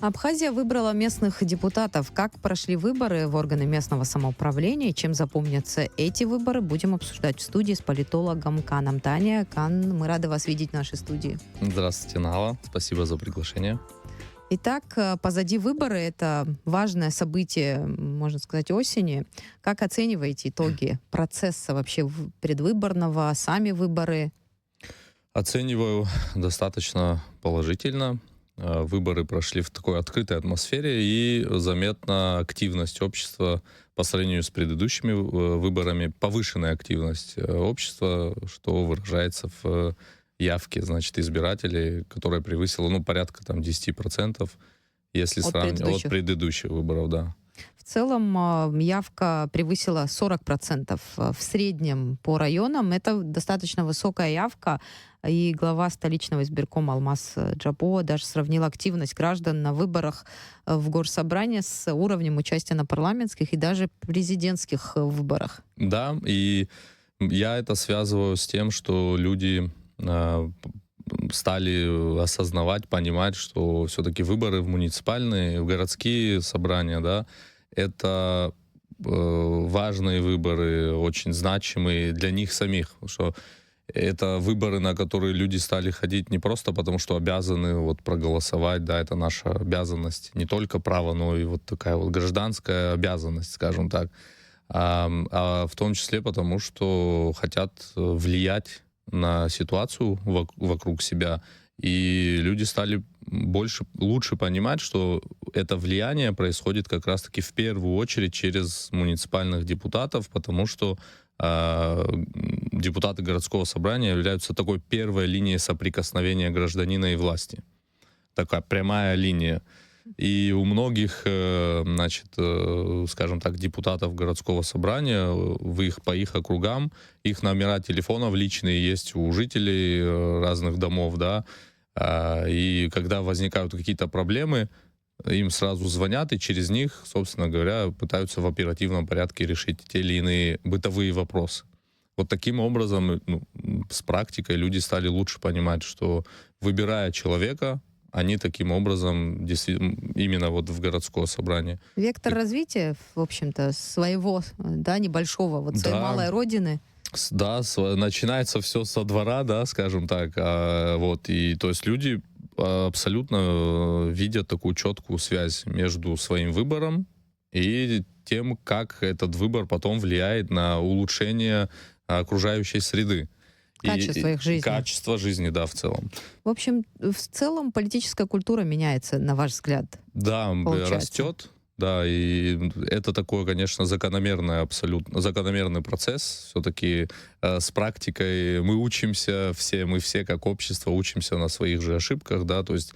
Абхазия выбрала местных депутатов. Как прошли выборы в органы местного самоуправления, чем запомнятся эти выборы, будем обсуждать в студии с политологом Каном Таня. Кан, мы рады вас видеть в нашей студии. Здравствуйте, Нала. Спасибо за приглашение. Итак, позади выборы, это важное событие, можно сказать, осени. Как оцениваете итоги процесса вообще предвыборного, сами выборы? Оцениваю достаточно положительно. Выборы прошли в такой открытой атмосфере, и заметна активность общества по сравнению с предыдущими выборами, повышенная активность общества, что выражается в явке, значит, избирателей, которая превысила, порядка 10%, если сравнивать от предыдущих выборов, да. В целом явка превысила 40% в среднем по районам. Это достаточно высокая явка. И глава столичного избиркома Алмаз Джабо даже сравнил активность граждан на выборах в Горсобрание с уровнем участия на парламентских и даже президентских выборах. Да, и я это связываю с тем, что люди стали осознавать, понимать, что все-таки выборы в муниципальные, в городские собрания, да, это важные выборы, очень значимые для них самих, потому что это выборы, на которые люди стали ходить не просто потому, что обязаны проголосовать, да, это наша обязанность, не только право, но и такая гражданская обязанность, скажем так, а в том числе потому, что хотят влиять на ситуацию вокруг себя, и люди стали лучше понимать, что это влияние происходит как раз-таки в первую очередь через муниципальных депутатов, потому что депутаты городского собрания являются такой первой линией соприкосновения гражданина и власти. Такая прямая линия. И у многих, скажем так, депутатов городского собрания по их округам, их номера телефонов личные есть у жителей разных домов, да, и когда возникают какие-то проблемы, им сразу звонят, и через них, собственно говоря, пытаются в оперативном порядке решить те или иные бытовые вопросы. Вот таким образом, с практикой люди стали лучше понимать, что, выбирая человека, они таким образом, именно в городское собрание. Вектор развития, в общем-то, своего, да, небольшого, своей малой родины. Да, начинается все со двора, да, скажем так. И то есть люди абсолютно видят такую четкую связь между своим выбором и тем, как этот выбор потом влияет на улучшение окружающей среды. Качество их жизни. Качество жизни, да, в целом. В общем, в целом политическая культура меняется, на ваш взгляд? Да, растет. Да, и это такой, конечно, закономерный процесс. Все-таки с практикой мы учимся мы все как общество учимся на своих же ошибках, да, то есть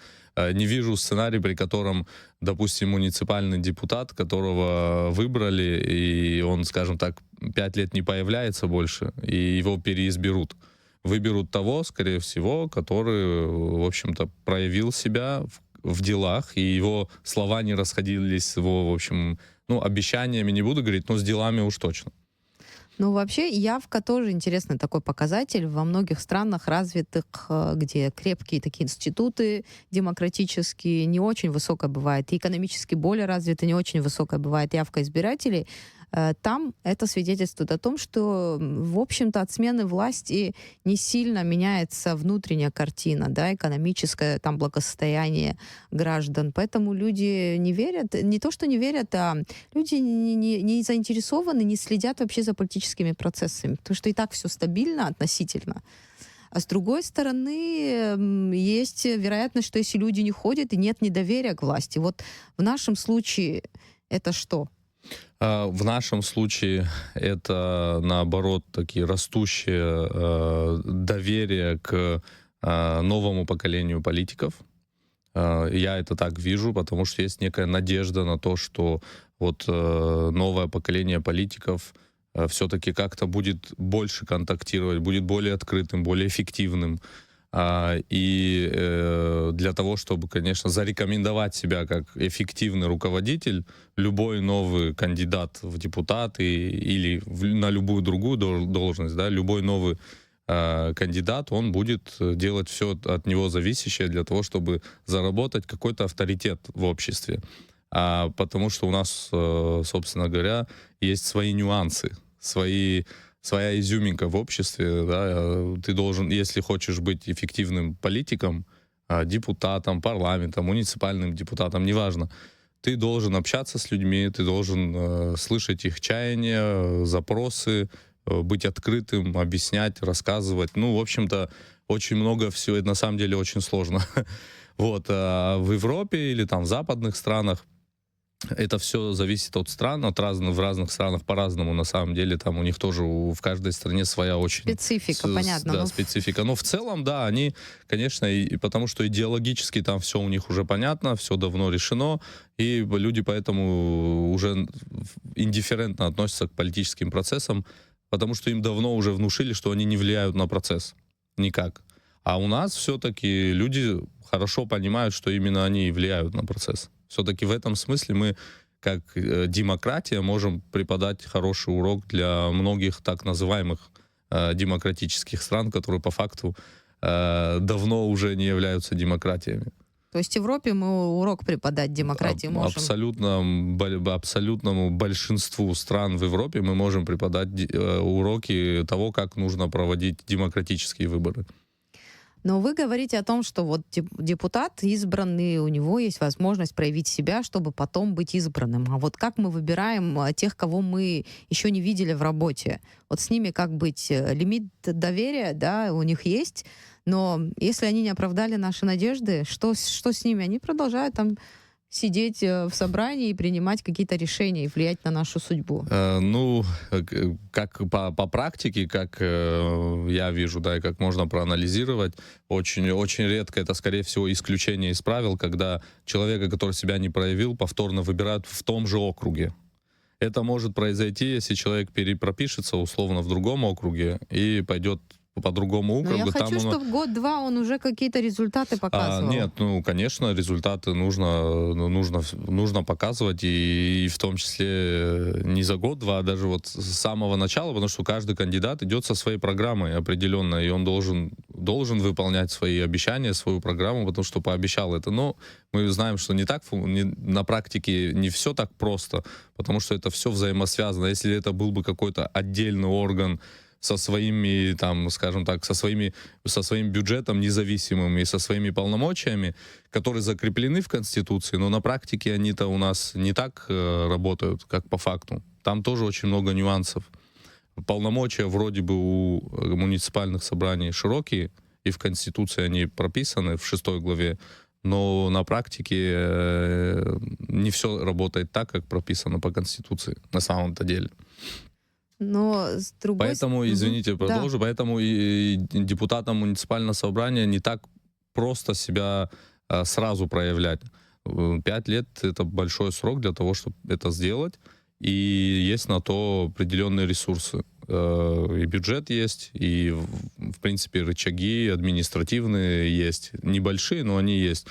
не вижу сценария, при котором, допустим, муниципальный депутат, которого выбрали, и он, скажем так, 5 лет не появляется больше, и его переизберут. Выберут того, скорее всего, который, в общем-то, проявил себя в делах, и его слова не расходились с его, в общем, обещаниями не буду говорить, но с делами уж точно. Вообще, явка тоже интересный такой показатель. Во многих странах развитых, где крепкие такие институты демократические, не очень высокая бывает, и экономически более развитая, не очень высокая бывает явка избирателей. Там это свидетельствует о том, что, в общем-то, от смены власти не сильно меняется внутренняя картина, да, экономическое благосостояние граждан. Поэтому люди не верят, не то что не верят, а люди не заинтересованы, не следят вообще за политическими процессами, потому что и так все стабильно относительно. А с другой стороны, есть вероятность, что если люди не ходят и нет недоверия к власти. Вот в нашем случае это что? В нашем случае это, наоборот, такие растущее доверие к новому поколению политиков. Я это так вижу, потому что есть некая надежда на то, что новое поколение политиков все-таки как-то будет больше контактировать, будет более открытым, более эффективным. И для того, чтобы, конечно, зарекомендовать себя как эффективный руководитель, любой новый кандидат в депутаты или на любую другую должность, да, любой новый кандидат, он будет делать все от него зависящее для того, чтобы заработать какой-то авторитет в обществе. Потому что у нас, собственно говоря, есть свои нюансы, своя изюминка в обществе. Да? Ты должен, если хочешь быть эффективным политиком, депутатом, парламентом, муниципальным депутатом, неважно, ты должен общаться с людьми, ты должен слышать их чаяния, запросы, быть открытым, объяснять, рассказывать. Ну, в общем-то, очень много всего, это на самом деле очень сложно. Вот, а в Европе или там в западных странах это все зависит от стран, в разных странах по-разному, на самом деле, там у них тоже в каждой стране своя очень... Специфика, понятно. Да, специфика. Но в целом, да, они, конечно, и потому что идеологически там все у них уже понятно, все давно решено, и люди поэтому уже индифферентно относятся к политическим процессам, потому что им давно уже внушили, что они не влияют на процесс никак. А у нас все-таки люди хорошо понимают, что именно они и влияют на процесс. Все-таки в этом смысле мы, как демократия, можем преподать хороший урок для многих так называемых демократических стран, которые по факту давно уже не являются демократиями. То есть Европе мы урок преподать демократии можем? Абсолютному большинству стран в Европе мы можем преподать уроки того, как нужно проводить демократические выборы. Но вы говорите о том, что вот депутат избранный, у него есть возможность проявить себя, чтобы потом быть избранным. А вот как мы выбираем тех, кого мы еще не видели в работе? Вот с ними как быть? Лимит доверия, да, у них есть, но если они не оправдали наши надежды, что с ними? Они продолжают там сидеть в собрании и принимать какие-то решения и влиять на нашу судьбу? Ну, как по практике, как я вижу, да, и как можно проанализировать, очень, очень редко, это, скорее всего, исключение из правил, когда человека, который себя не проявил, повторно выбирают в том же округе. Это может произойти, если человек перепропишется условно в другом округе и пойдет по другому округу. Но я хочу, чтобы год-два он уже какие-то результаты показывал. Нет, ну, конечно, результаты нужно показывать, и в том числе не за год-два, а даже вот с самого начала, потому что каждый кандидат идет со своей программой определенной, и он должен выполнять свои обещания, свою программу, потому что пообещал это. Но мы знаем, что на практике не все так просто, потому что это все взаимосвязано. Если это был бы какой-то отдельный орган, со своими, там, скажем так, со своим бюджетом независимым и со своими полномочиями, которые закреплены в Конституции, но на практике они-то у нас не так работают, как по факту. Там тоже очень много нюансов. Полномочия вроде бы у муниципальных собраний широкие, и в Конституции они прописаны в 6 главе, но на практике не все работает так, как прописано по Конституции на самом-то деле. Но с другой Поэтому, извините, продолжу, да. Поэтому и депутатам муниципального собрания не так просто себя сразу проявлять. 5 лет — это большой срок для того, чтобы это сделать, и есть на то определенные ресурсы. И бюджет есть, и, в принципе, рычаги административные есть. Небольшие, но они есть.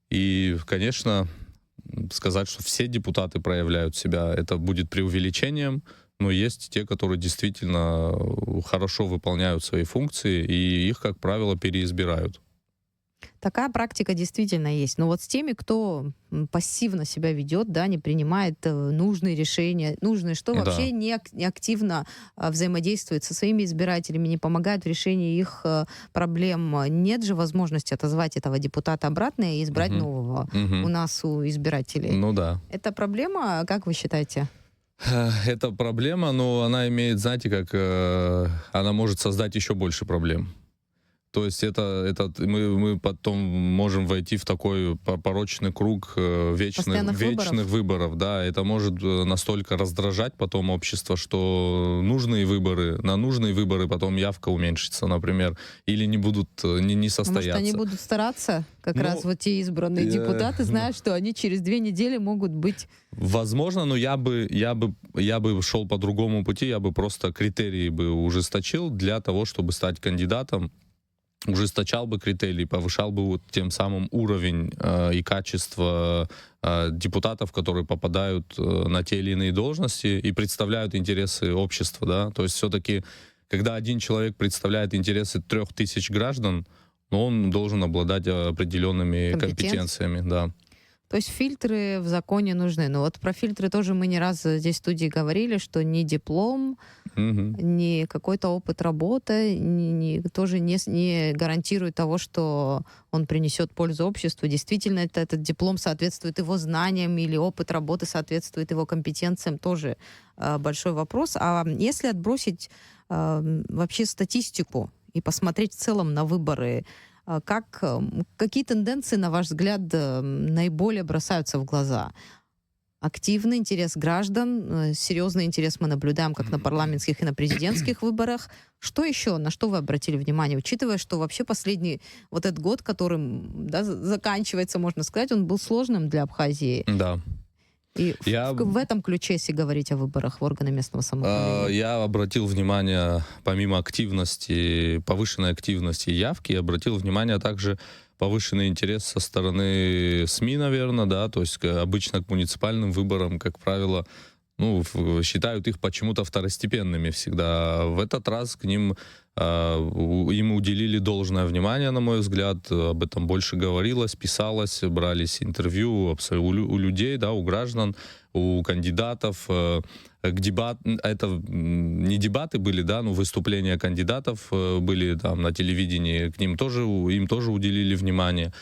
И, конечно, сказать, что все депутаты проявляют себя, это будет преувеличением. Но есть те, которые действительно хорошо выполняют свои функции, и их, как правило, переизбирают. Такая практика действительно есть. Но вот с теми, кто пассивно себя ведет, да, не принимает нужные решения, что вообще не активно взаимодействует со своими избирателями, не помогает в решении их проблем, нет же возможности отозвать этого депутата обратно и избрать нового у нас, у избирателей. Ну да. Это проблема, как вы считаете? Это проблема, но она имеет, знаете, как она может создать еще больше проблем. То есть мы потом можем войти в такой порочный круг вечных выборов. Да, это может настолько раздражать потом общество, что на нужные выборы потом явка уменьшится, например, или не состоятся. Может, они будут стараться? Как раз вот те избранные депутаты знают, что они через 2 недели могут быть... Возможно, но я бы шел по другому пути, я бы просто критерии ужесточил для того, чтобы стать кандидатом. Ужесточал бы критерии, повышал бы вот тем самым уровень и качество депутатов, которые попадают на те или иные должности и представляют интересы общества, да, то есть все-таки когда один человек представляет интересы 3000 граждан, но он должен обладать определенными компетенциями, да. То есть фильтры в законе нужны. Но вот про фильтры тоже мы не раз здесь в студии говорили, что ни диплом, Мгм. ни какой-то опыт работы тоже не гарантирует того, что он принесет пользу обществу. Действительно, этот диплом соответствует его знаниям или опыт работы соответствует его компетенциям, тоже большой вопрос. А если отбросить вообще статистику и посмотреть в целом на выборы, какие тенденции, на ваш взгляд, наиболее бросаются в глаза? Активный интерес граждан, серьезный интерес мы наблюдаем как на парламентских и на президентских выборах. Что еще, на что вы обратили внимание, учитывая, что вообще последний вот этот год, которым, да, заканчивается, можно сказать, он был сложным для Абхазии. Да. И Я в этом ключе, если говорить о выборах в органы местного самоуправления. Я обратил внимание, помимо активности, повышенной активности и явки, я обратил внимание также повышенный интерес со стороны СМИ, наверное, да, то есть обычно к муниципальным выборам, как правило, ну, считают их почему-то второстепенными всегда. В этот раз к ним им уделили должное внимание, на мой взгляд. Об этом больше говорилось, писалось, брались интервью у людей, да, у граждан, у кандидатов. Это не дебаты были, да, но выступления кандидатов были там на телевидении, им тоже уделили внимание.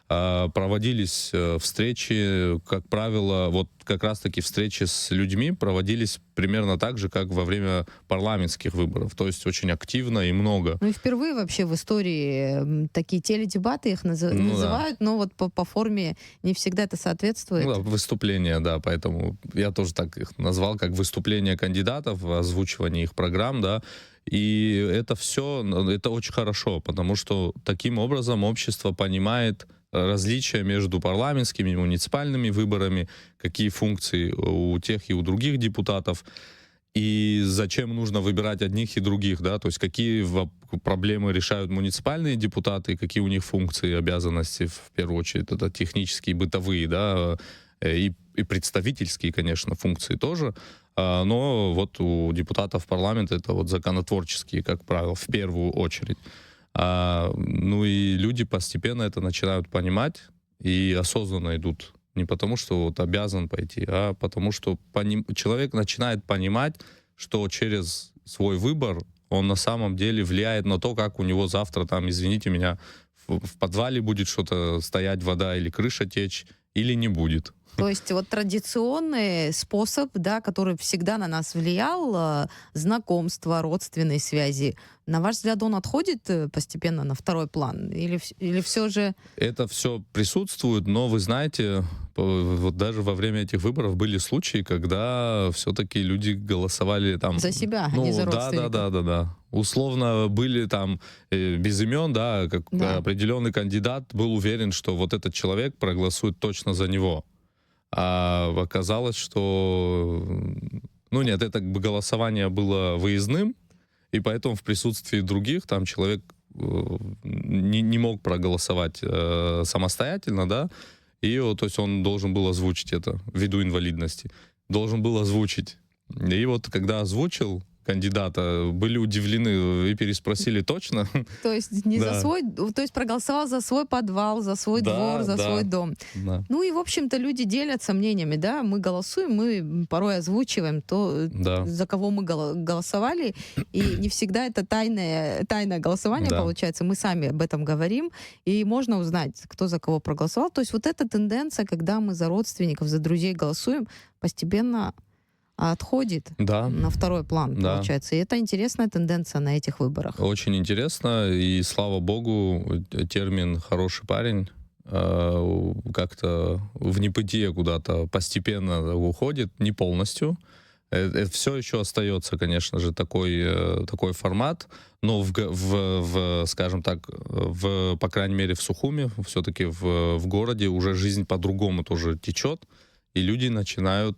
Проводились встречи, как правило, вот как раз-таки встречи с людьми проводились примерно так же, как во время парламентских выборов, то есть очень активно и много. Ну и впервые вообще в истории такие теледебаты их называют, но вот по форме не всегда это соответствует. Ну, да, выступления, да, поэтому я тоже так их назвал, как выступления кандидатов, озвучивание их программ, да, и это все, это очень хорошо, потому что таким образом общество понимает различия между парламентскими и муниципальными выборами, какие функции у тех и у других депутатов, и зачем нужно выбирать одних и других, да, то есть какие проблемы решают муниципальные депутаты, какие у них функции и обязанности, в первую очередь, это технические, бытовые, да, и представительские, конечно, функции тоже, но вот у депутатов парламента это вот законотворческие, как правило, в первую очередь. Ну и люди постепенно это начинают понимать и осознанно идут. Не потому, что вот обязан пойти, а потому, что человек начинает понимать, что через свой выбор он на самом деле влияет на то, как у него завтра там, извините меня, в подвале будет что-то стоять, вода или крыша течь, или не будет. То есть вот традиционный способ, да, который всегда на нас влиял, знакомства, родственные связи, на ваш взгляд, он отходит постепенно на второй план? Или все же... Это все присутствует, но вы знаете, вот даже во время этих выборов были случаи, когда все-таки люди голосовали там... За себя, а не за родственников. Да. Условно были там без имен, да, как определенный кандидат был уверен, что вот этот человек проголосует точно за него. А оказалось, что... Ну нет, это как бы голосование было выездным, и поэтому в присутствии других там человек не мог проголосовать самостоятельно, да, и то есть он должен был озвучить это ввиду инвалидности. Должен был озвучить. И вот когда озвучил кандидата, были удивлены и переспросили точно. То есть не за свой, то есть проголосовал за свой подвал, за свой двор, за свой дом. Да. Ну и, в общем-то, люди делятся мнениями, да, мы голосуем, мы порой озвучиваем то, за кого мы голосовали, и не всегда это тайное голосование получается, мы сами об этом говорим, и можно узнать, кто за кого проголосовал. То есть вот эта тенденция, когда мы за родственников, за друзей голосуем, постепенно отходит на второй план, получается. И это интересная тенденция на этих выборах. Очень интересно, и слава богу, термин «хороший парень» как-то в небытие куда-то постепенно уходит, не полностью. Это все еще остается, конечно же, такой формат, но скажем так, по крайней мере, в Сухуми, все-таки в городе уже жизнь по-другому тоже течет, и люди начинают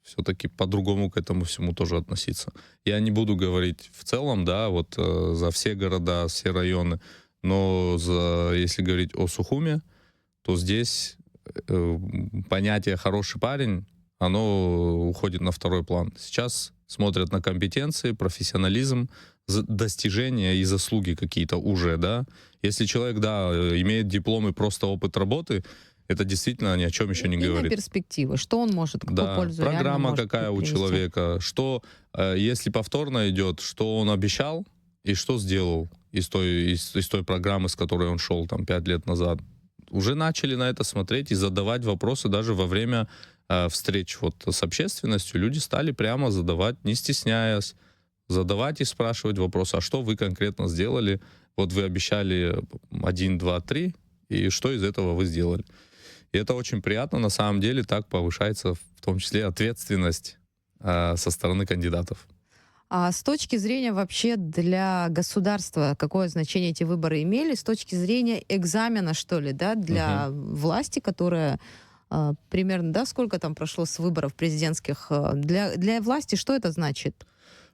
все-таки по-другому к этому всему тоже относиться. Я не буду говорить в целом, да, вот за все города, все районы, но если говорить о Сухуме, то здесь понятие «хороший парень», оно уходит на второй план. Сейчас смотрят на компетенции, профессионализм, достижения и заслуги какие-то уже, да. Если человек, да, имеет диплом и просто опыт работы, это действительно ни о чем еще не И на говорит. перспективы, что он может, какую Да, пользу реально программа может какая у принести. человека, что, если повторно идет, что он обещал и что сделал из той программы, с которой он шел там 5 лет назад. Уже начали на это смотреть и задавать вопросы даже во время встреч вот с общественностью. Люди стали прямо задавать, не стесняясь, задавать и спрашивать вопросы, а что вы конкретно сделали? Вот вы обещали 1, 2, 3, и что из этого вы сделали? И это очень приятно, на самом деле, так повышается в том числе ответственность со стороны кандидатов. А с точки зрения вообще для государства, какое значение эти выборы имели, с точки зрения экзамена, что ли, да, для власти, которая примерно, да, сколько там прошло с выборов президентских, для власти что это значит?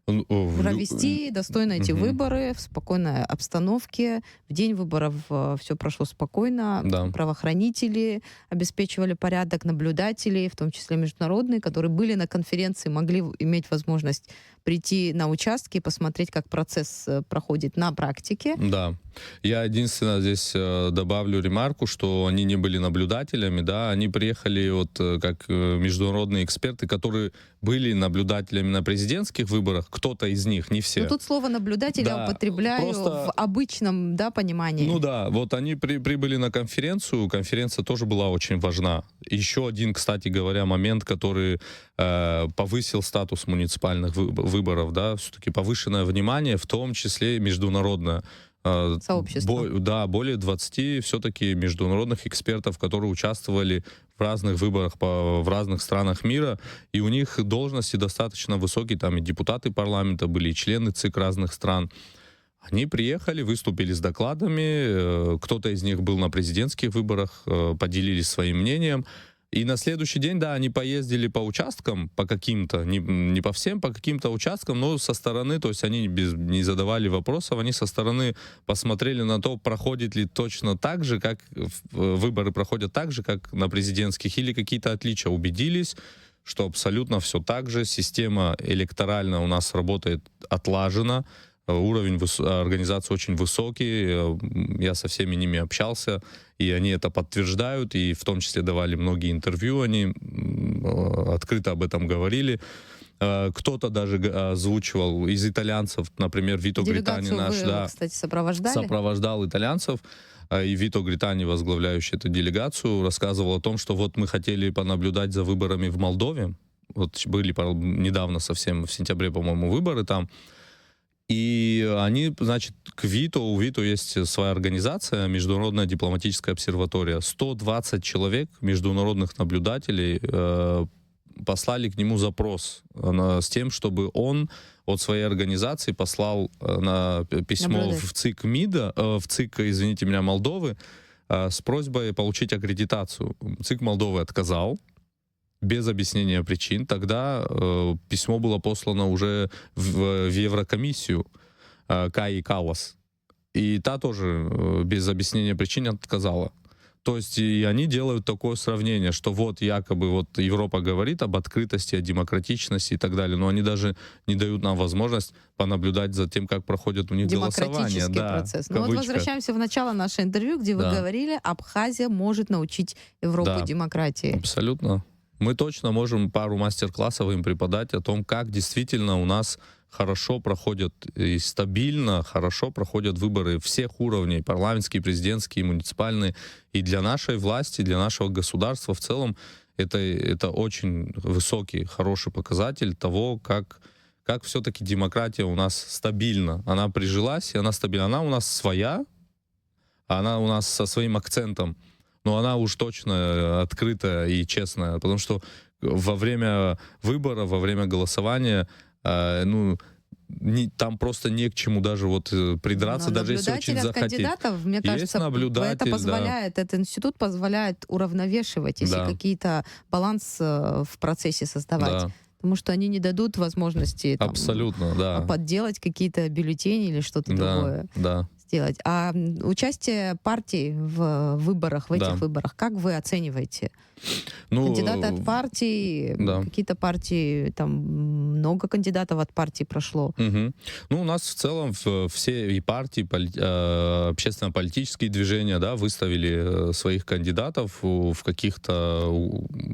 Провести достойно эти выборы в спокойной обстановке. В день выборов все прошло спокойно. Да. Правоохранители обеспечивали порядок, наблюдатели, в том числе международные, которые были на конференции, могли иметь возможность прийти на участки и посмотреть, как процесс проходит на практике. Да. Я единственное здесь добавлю ремарку, что они не были наблюдателями, да, они приехали вот как международные эксперты, которые были наблюдателями на президентских выборах, кто-то из них, не все. Но тут слово наблюдатель я Да, употребляю просто... в обычном, да, понимании. Ну да, вот они прибыли на конференцию, конференция тоже была очень важна. Еще один, кстати говоря, момент, который повысил статус муниципальных выборов, да, все-таки повышенное внимание, в том числе международное. Сообщество. Да, более 20 все-таки международных экспертов, которые участвовали в разных выборах в разных странах мира, и у них должности достаточно высокие, там и депутаты парламента были, и члены ЦИК разных стран. Они приехали, выступили с докладами, кто-то из них был на президентских выборах, поделились своим мнением. И на следующий день, да, они поездили по участкам, по каким-то, не по всем, по каким-то участкам, но со стороны, то есть они не задавали вопросов, они со стороны посмотрели на то, проходит ли точно так же, как выборы проходят так же, как на президентских, или какие-то отличия. Убедились, что абсолютно все так же, система электоральная у нас работает отлажена, уровень организации очень высокий, я со всеми ними общался, и они это подтверждают, и в том числе давали многие интервью, они открыто об этом говорили. Кто-то даже озвучивал из итальянцев, например, Вито Гритани наш, вы, да, кстати, сопровождал итальянцев, и Вито Гритани, возглавляющий эту делегацию, рассказывал о том, что вот мы хотели понаблюдать за выборами в Молдове, вот были недавно совсем, в сентябре, по-моему, выборы там. И они, значит, у Вито есть своя организация, Международная дипломатическая обсерватория. 120 человек, международных наблюдателей, послали к нему запрос с тем, чтобы он от своей организации послал письмо в ЦИК извините меня, Молдовы, с просьбой получить аккредитацию. ЦИК Молдовы отказал без объяснения причин. Тогда письмо было послано уже в Еврокомиссию Каи Каллас. И та тоже без объяснения причин отказала. То есть и они делают такое сравнение, что вот якобы вот Европа говорит об открытости, о демократичности и так далее, но они даже не дают нам возможность понаблюдать за тем, как проходит у них голосование. Демократический процесс. Ну вот возвращаемся в начало нашего интервью, где вы говорили, Абхазия может научить Европу демократии. Абсолютно. Мы точно можем пару мастер-классов им преподать о том, как действительно у нас хорошо проходят и стабильно хорошо проходят выборы всех уровней, парламентские, президентские, муниципальные. И для нашей власти, для нашего государства в целом это очень высокий, хороший показатель того, как все-таки демократия у нас стабильна. Она прижилась, и она стабильна. Она у нас своя, она у нас со своим акцентом, но она уж точно открытая и честная, потому что во время выбора, во время голосования, там просто не к чему даже вот придраться, даже если очень захотеть. Кандидатов, мне кажется, это позволяет, этот институт позволяет уравновешивать, если какие-то баланс в процессе создавать. Потому что они не дадут возможности абсолютно, подделать какие-то бюллетени или что-то другое. делать. А участие партий в выборах, в этих Да. выборах, как вы оцениваете? Ну, Кандидаты от партий, да. какие-то партии, там много кандидатов от партий прошло. Мгм. Ну, у нас в целом все и партии, общественно-политические движения, да, выставили своих кандидатов. В каких-то,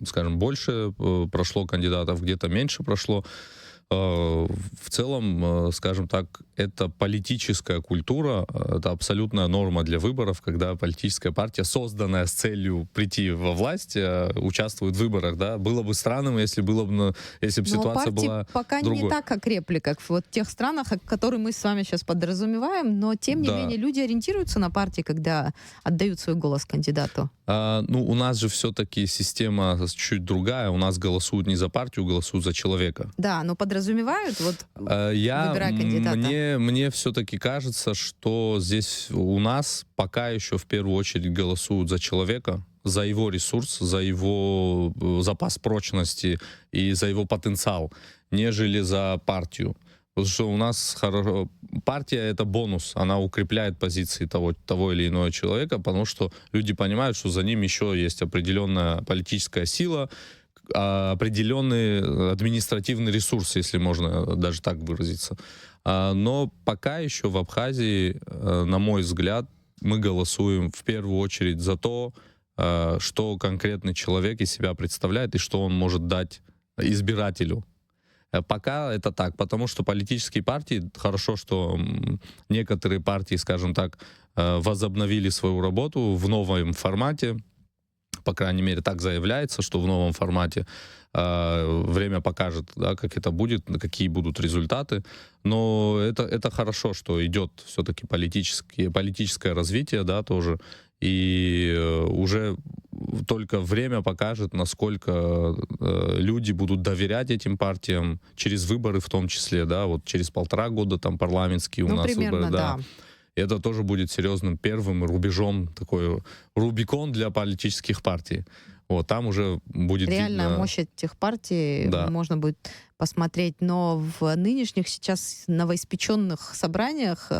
скажем, больше прошло кандидатов, где-то меньше прошло. В целом, скажем так, это политическая культура, это абсолютная норма для выборов, когда политическая партия, созданная с целью прийти во власть, участвует в выборах, да. Было бы странным, если бы Но ситуация партии была пока не другой. так окрепли, как в вот тех странах, которые мы с вами сейчас подразумеваем, но тем не Да. менее люди ориентируются на партии, когда отдают свой голос кандидату. Ну, у нас же все-таки система чуть другая. У нас голосуют не за партию, голосуют за человека. Да, но подразумевают, вот выбирая кандидата. Мне все-таки кажется, что здесь у нас пока еще в первую очередь голосуют за человека, за его ресурс, за его запас прочности и за его потенциал, нежели за партию. Потому что у нас партия — это бонус, она укрепляет позиции того или иного человека, потому что люди понимают, что за ним еще есть определенная политическая сила, определенный административный ресурс, если можно даже так выразиться. Но пока еще в Абхазии, на мой взгляд, мы голосуем в первую очередь за то, что конкретный человек из себя представляет и что он может дать избирателю. Пока это так, потому что политические партии, хорошо, что некоторые партии, скажем так, возобновили свою работу в новом формате, по крайней мере, так заявляется, что в новом формате. Время покажет, да, как это будет, какие будут результаты. Но это хорошо, что идет все-таки политическое развитие, да, тоже. И уже только время покажет, насколько люди будут доверять этим партиям через выборы в том числе, да, вот через 1,5 года там парламентские у нас примерно, выборы, да. да. Это тоже будет серьезным первым рубежом, такой Рубикон для политических партий. Вот, там уже будет Реальная видно... мощь этих партий Да. можно будет посмотреть, но в нынешних сейчас новоиспеченных собраниях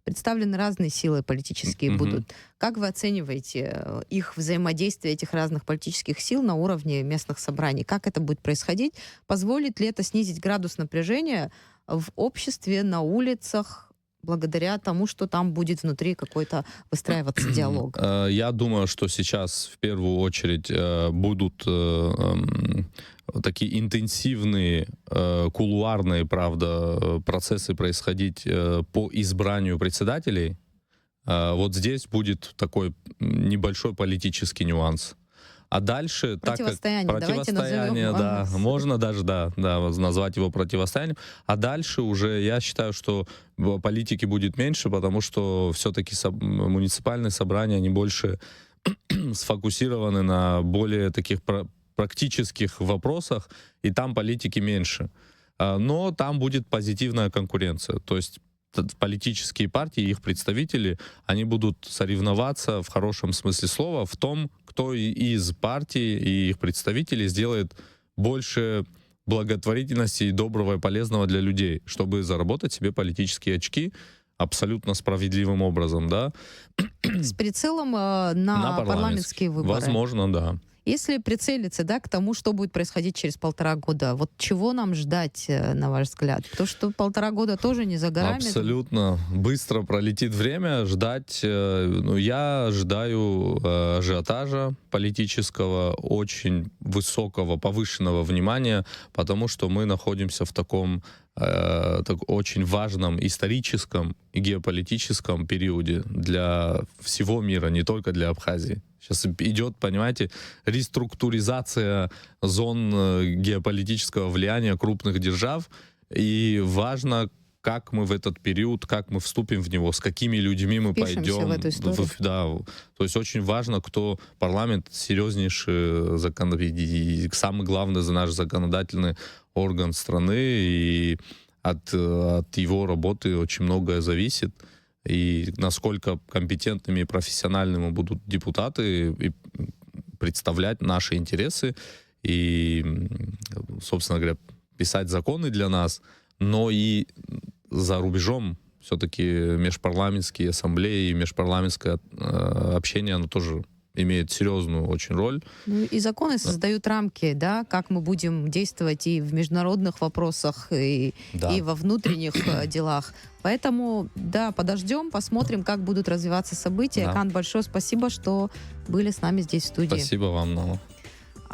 представлены разные силы политические Мгм. будут. Как вы оцениваете их взаимодействие, этих разных политических сил на уровне местных собраний? Как это будет происходить? Позволит ли это снизить градус напряжения в обществе, на улицах, благодаря тому, что там будет внутри какой-то выстраиваться диалог? Я думаю, что сейчас в первую очередь будут такие интенсивные, кулуарные, правда, процессы происходить по избранию председателей. Вот здесь будет такой небольшой политический нюанс. А дальше, так как Противостояние. Давайте противостояние, назовем, да, ага. можно даже, да, назвать его противостоянием. А дальше уже я считаю, что политики будет меньше, потому что все-таки муниципальные собрания, они больше сфокусированы на более таких практических вопросах, и там политики меньше. Но там будет позитивная конкуренция. То есть политические партии, их представители, они будут соревноваться в хорошем смысле слова в том, кто из партий и их представителей сделает больше благотворительности и доброго и полезного для людей, чтобы заработать себе политические очки абсолютно справедливым образом, да. С прицелом на парламентские выборы. Возможно, да. Если прицелиться, да, к тому, что будет происходить через 1,5 года, вот чего нам ждать, на ваш взгляд? Потому что 1,5 года тоже не за горами. Абсолютно. Быстро пролетит время. Ждать... я ожидаю ажиотажа политического, очень высокого, повышенного внимания, потому что мы находимся в таком очень важном историческом и геополитическом периоде для всего мира, не только для Абхазии. Сейчас идет, понимаете, реструктуризация зон геополитического влияния крупных держав, и важно, как мы в этот период, как мы вступим в него, с какими людьми мы Впишемся пойдем. в эту историю. Да, то есть очень важно, кто парламент, серьезнейший и самый главный наш законодательный орган страны, и от его работы очень многое зависит. И насколько компетентными и профессиональными будут депутаты и представлять наши интересы и, собственно говоря, писать законы для нас, но и за рубежом Все-таки межпарламентские ассамблеи, межпарламентское общение, оно тоже имеет серьезную очень роль. Ну, и законы создают рамки, да, как мы будем действовать и в международных вопросах, Да. и во внутренних делах. Поэтому, да, подождем, посмотрим, как будут развиваться события. Да. Кан, большое спасибо, что были с нами здесь в студии. Спасибо вам, Нала.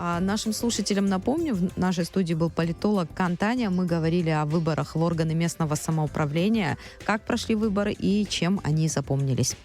А нашим слушателям напомню, в нашей студии был политолог Кан Таня. Мы говорили о выборах в органы местного самоуправления, как прошли выборы и чем они запомнились.